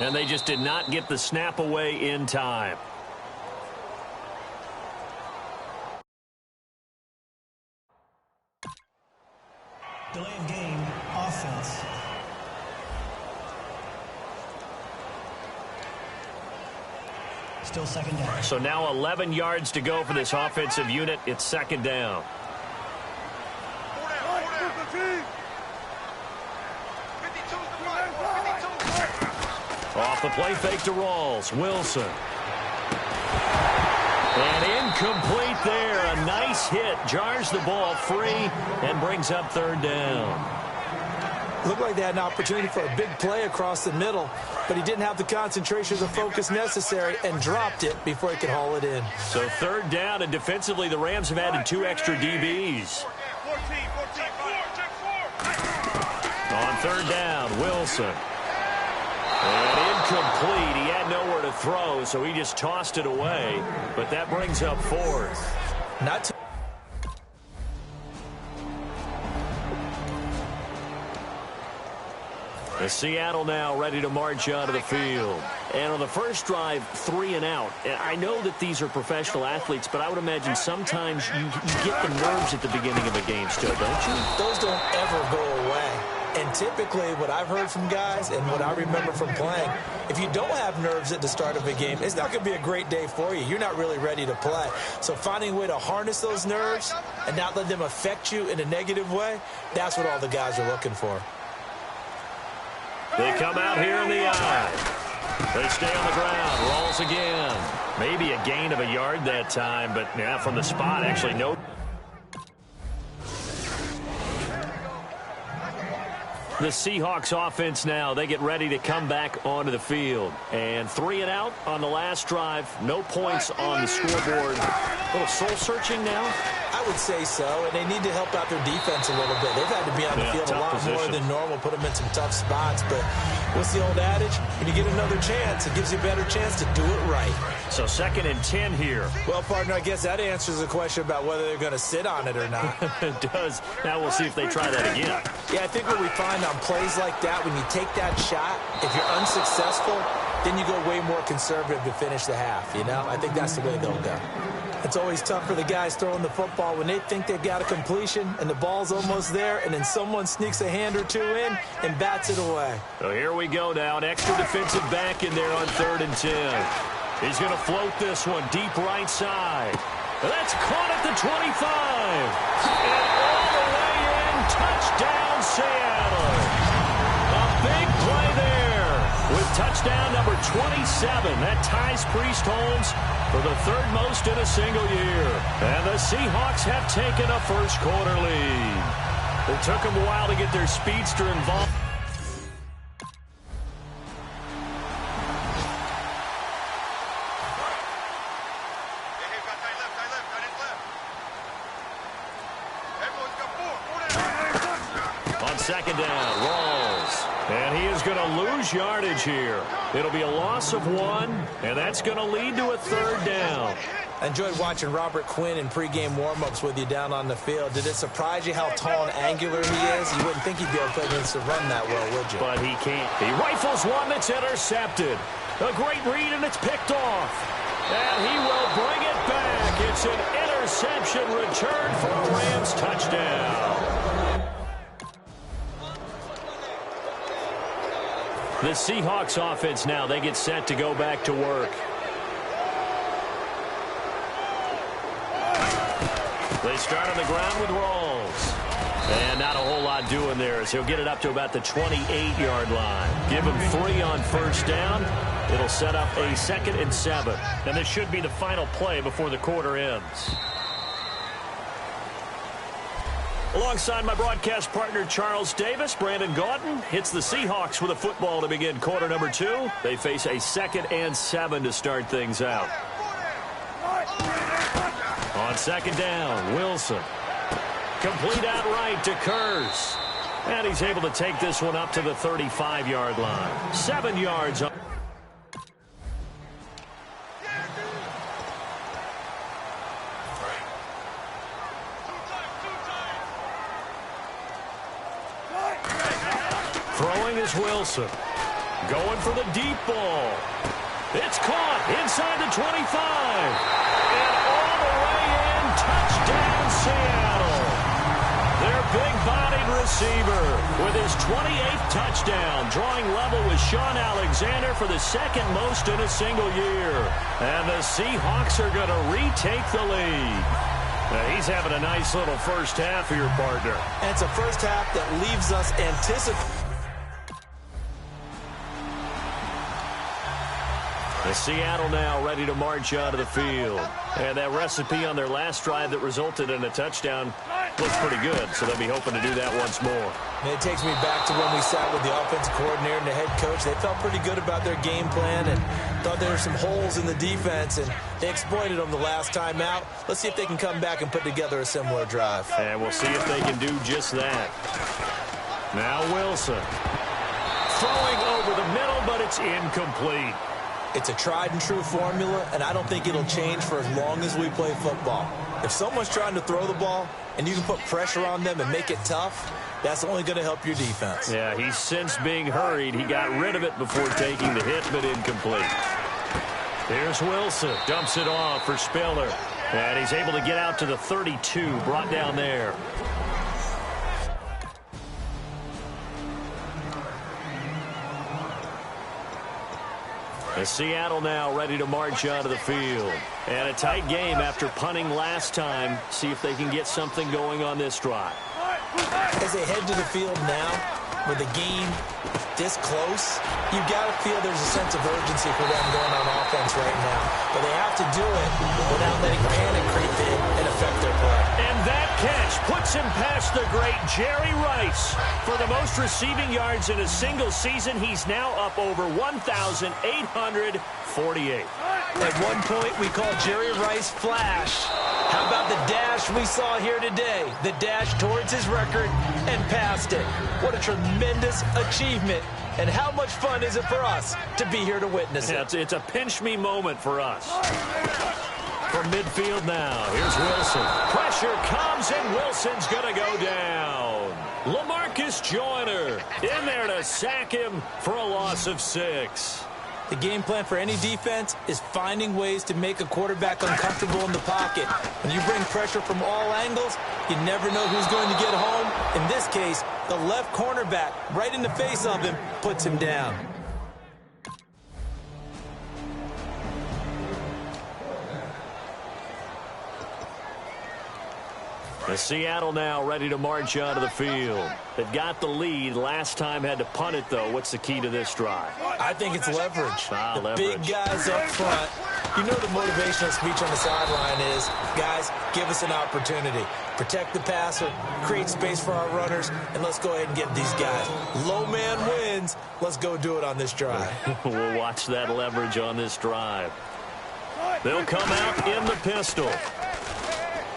And they just did not get the snap away in time. Delay of game, offense. Still second down. So now 11 yards to go for this offensive unit. It's second down. Off the play fake to Rawls. Wilson. And incomplete there. A nice hit. Jars the ball free and brings up third down. Looked like they had an opportunity for a big play across the middle, but he didn't have the concentration or the focus necessary and dropped it before he could haul it in. So third down, and defensively the Rams have added 2 extra DBs. On third down, Wilson. And incomplete. He had nowhere to throw, so he just tossed it away. But that brings up fourth. Not too The Seattle now ready to march onto the field. And on the first drive, 3 and out. And I know that these are professional athletes, but I would imagine sometimes you get the nerves at the beginning of a game still, don't you? Those don't ever go away. And typically what I've heard from guys and what I remember from playing, if you don't have nerves at the start of a game, it's not going to be a great day for you. You're not really ready to play. So finding a way to harness those nerves and not let them affect you in a negative way, that's what all the guys are looking for. They come out here in the eye. They stay on the ground. Rolls again. Maybe a gain of a yard that time, but yeah, from the spot, actually no. The Seahawks offense now, they get ready to come back onto the field. And 3 and out on the last drive. No points on the scoreboard. A little soul-searching now? I would say so, and they need to help out their defense a little bit. They've had to be on the field a lot more than normal, put them in some tough spots. But what's the old adage? When you get another chance, it gives you a better chance to do it right. So 2nd and 10 here. Well, partner, I guess that answers the question about whether they're going to sit on it or not. It does. Now we'll see if they try that again. Yeah, I think what we find on plays like that, when you take that shot, if you're unsuccessful, then you go way more conservative to finish the half, you know? I think that's the way they'll go. It's always tough for the guys throwing the football when they think they've got a completion and the ball's almost there, and then someone sneaks a hand or two in and bats it away. So here we go now. An extra defensive back in there on 3rd and 10. He's going to float this one deep right side. That's caught at the 25. And all the way in. Touchdown, Seattle. A big play there with touchdown number 27. That ties Priest Holmes for the 3rd most in a single year. And the Seahawks have taken a first-quarter lead. It took them a while to get their speedster involved. On 2nd down, Rawls. And he is going to lose yardage here. It'll be a loss of 1, and that's going to lead to a 3rd down. I enjoyed watching Robert Quinn in pregame warm-ups with you down on the field. Did it surprise you how tall and angular he is? You wouldn't think he'd be able to play against the run that well, would you? But he can't. He rifles one that's intercepted. A great read, and it's picked off. And he will bring it back. It's an interception return for a Rams touchdown. The Seahawks offense now, they get set to go back to work. They start on the ground with Rawls. And not a whole lot doing there as he'll get it up to about the 28-yard line. Give him 3 on first down. It'll set up a 2nd and 7. And this should be the final play before the quarter ends. Alongside my broadcast partner, Charles Davis, Brandon Gaudin hits the Seahawks with a football to begin quarter number 2. They face a 2nd and 7 to start things out. On 2nd down, Wilson. Complete outright to Kurz. And he's able to take this one up to the 35-yard line. 7 yards on. Throwing is Wilson. Going for the deep ball. It's caught inside the 25. And all the way in, touchdown Seattle. Their big-bodied receiver with his 28th touchdown, drawing level with Sean Alexander for the second most in a single year. And the Seahawks are going to retake the lead. Now, he's having a nice little first half for your partner. And it's a first half that leaves us anticipating. The Seattle now ready to march out of the field. And that recipe on their last drive that resulted in a touchdown looks pretty good, so they'll be hoping to do that once more. And it takes me back to when we sat with the offensive coordinator and the head coach. They felt pretty good about their game plan and thought there were some holes in the defense, and they exploited them the last time out. Let's see if they can come back and put together a similar drive. And we'll see if they can do just that. Now Wilson. Throwing over the middle, but it's incomplete. It's a tried-and-true formula, and I don't think it'll change for as long as we play football. If someone's trying to throw the ball and you can put pressure on them and make it tough, that's only going to help your defense. Yeah, he's since being hurried. He got rid of it before taking the hit, but incomplete. Here's Wilson. Dumps it off for Spiller. And he's able to get out to the 32, brought down there. Seattle now ready to march out of the field. And a tight game after punting last time. See if they can get something going on this drive. As they head to the field now, with the game this close, you've got to feel there's a sense of urgency for them going on offense right now. But they have to do it without letting panic creep in and affect their play. And that catch puts him past the great Jerry Rice. For the most receiving yards in a single season, he's now up over 1,848. At one point, we called Jerry Rice Flash. How about the dash we saw here today? The dash towards his record and past it. What a tremendous achievement. And how much fun is it for us to be here to witness it? It's a pinch-me moment for us. From midfield now, here's Wilson. Pressure comes, and Wilson's going to go down. LaMarcus Joyner in there to sack him for a loss of 6. The game plan for any defense is finding ways to make a quarterback uncomfortable in the pocket. When you bring pressure from all angles, you never know who's going to get home. In this case, the left cornerback, right in the face of him, puts him down. The Seattle now ready to march out of the field. They've got the lead. Last time had to punt it, though. What's the key to this drive? I think it's leverage. Leverage. Big guys up front. You know the motivational speech on the sideline is, guys, give us an opportunity. Protect the passer, create space for our runners, and let's go ahead and get these guys. Low man wins. Let's go do it on this drive. We'll watch that leverage on this drive. They'll come out in the pistol.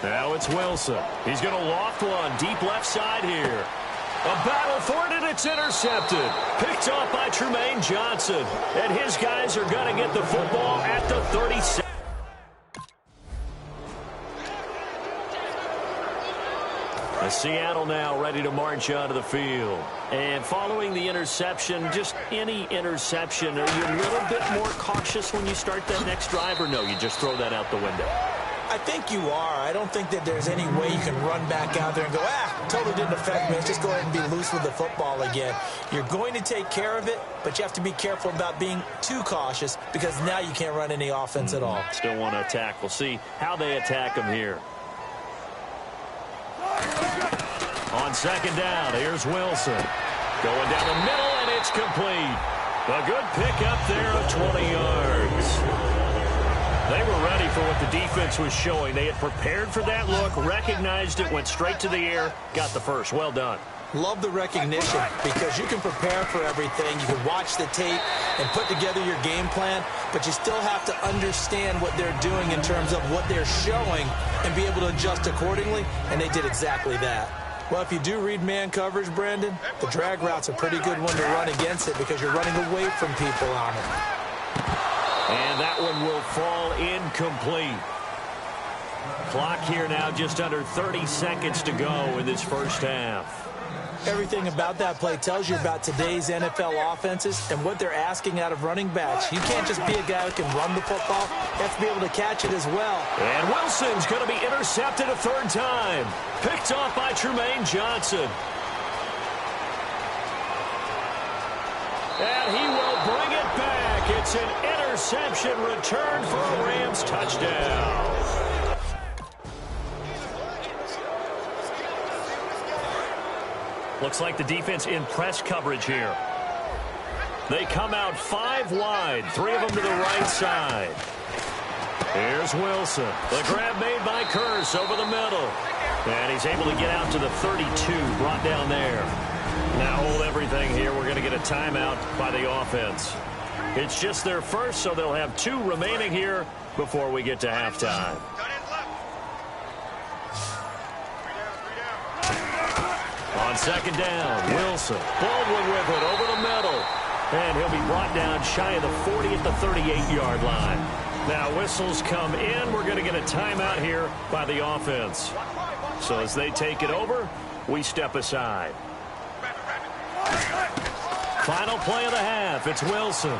Now it's Wilson. He's going to loft one deep left side here. A battle for it, and it's intercepted. Picked off by Trumaine Johnson. And his guys are going to get the football at the 37. Seattle now ready to march out of the field. And following the interception, just any interception, are you a little bit more cautious when you start that next drive, or no, you just throw that out the window? I think you are. I don't think that there's any way you can run back out there and go, totally didn't affect me. Let's just go ahead and be loose with the football again. You're going to take care of it, but you have to be careful about being too cautious because now you can't run any offense at all. Still want to attack. We'll see how they attack him here. On second down, here's Wilson. Going down the middle, and it's complete. A good pickup there of 20 yards. They were ready for what the defense was showing. They had prepared for that look, recognized it, went straight to the air, got the first. Well done. Love the recognition because you can prepare for everything. You can watch the tape and put together your game plan, but you still have to understand what they're doing in terms of what they're showing and be able to adjust accordingly, and they did exactly that. Well, if you do read man coverage, Brandon, the drag route's a pretty good one to run against it because you're running away from people on it. And that one will fall incomplete. Clock here now just under 30 seconds to go in this first half. Everything about that play tells you about today's NFL offenses and what they're asking out of running backs. You can't just be a guy who can run the football. You have to be able to catch it as well. And Wilson's going to be intercepted a third time. Picked off by Trumaine Johnson. And he will bring it back. It's an interception return for a Rams touchdown. Looks like the defense in press coverage here. They come out 5 wide, 3 of them to the right side. Here's Wilson. The grab made by Kearse over the middle. And he's able to get out to the 32, brought down there. Now hold everything here. We're going to get a timeout by the offense. It's just their first, so they'll have 2 remaining here before we get to halftime. On second down, Wilson. Baldwin with it over the middle. And he'll be brought down shy of the 40 at the 38-yard line. Now whistles come in. We're going to get a timeout here by the offense. So as they take it over, we step aside. Final play of the half. It's Wilson.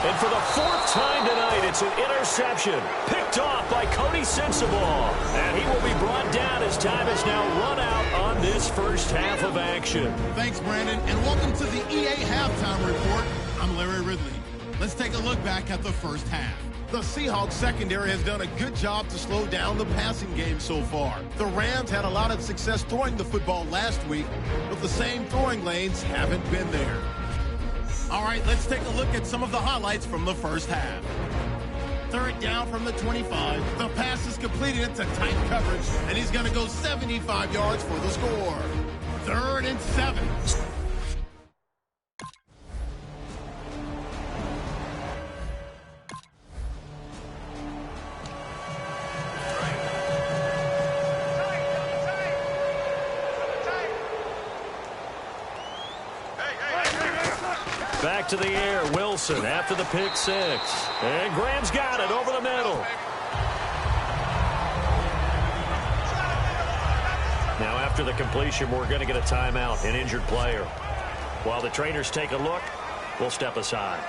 And for the 4th time tonight, it's an interception. Picked off by Cody Sensabaugh. And he will be brought down as time is now run out on this first half of action. Thanks, Brandon, and welcome to the EA Halftime Report. I'm Larry Ridley. Let's take a look back at the first half. The Seahawks secondary has done a good job to slow down the passing game so far. The Rams had a lot of success throwing the football last week, but the same throwing lanes haven't been there. All right, let's take a look at some of the highlights from the first half. 3rd down from the 25. The pass is completed into tight coverage, and he's going to go 75 yards for the score. 3rd and 7. Back to the air, Wilson after the pick 6. And Graham's got it over the middle. Now after the completion, we're going to get a timeout, an injured player. While the trainers take a look, we'll step aside.